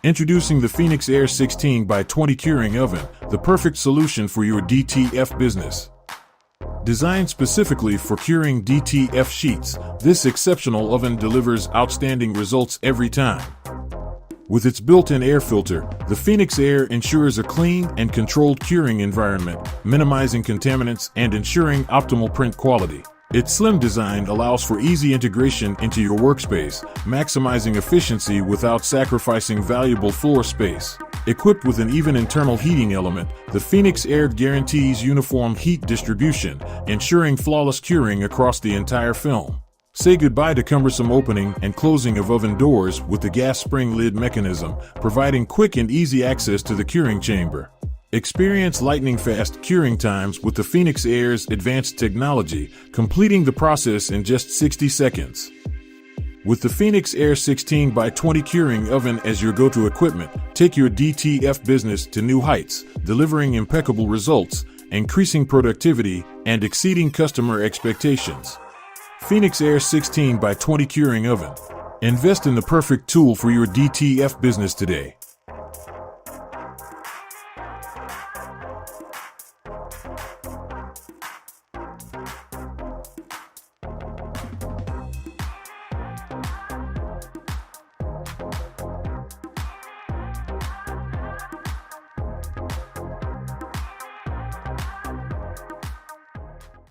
Introducing the Phoenix Air 16 by 20 curing oven, the perfect solution for your DTF business. Designed specifically for curing DTF sheets, this exceptional oven delivers outstanding results every time. With its built-in air filter, the Phoenix Air ensures a clean and controlled curing environment, minimizing contaminants and ensuring optimal print quality. Its slim design allows for easy integration into your workspace, maximizing efficiency without sacrificing valuable floor space. Equipped with an even internal heating element, the Phoenix Air guarantees uniform heat distribution, ensuring flawless curing across the entire film. Say goodbye to cumbersome opening and closing of oven doors with the gas spring lid mechanism, providing quick and easy access to the curing chamber. Experience lightning-fast curing times with the Phoenix Air's advanced technology, completing the process in just 60 seconds. With the Phoenix Air 16 by 20 curing oven as your go-to equipment, take your DTF business to new heights, delivering impeccable results, increasing productivity, and exceeding customer expectations. Phoenix Air 16 by 20 curing oven. Invest in the perfect tool for your DTF business today.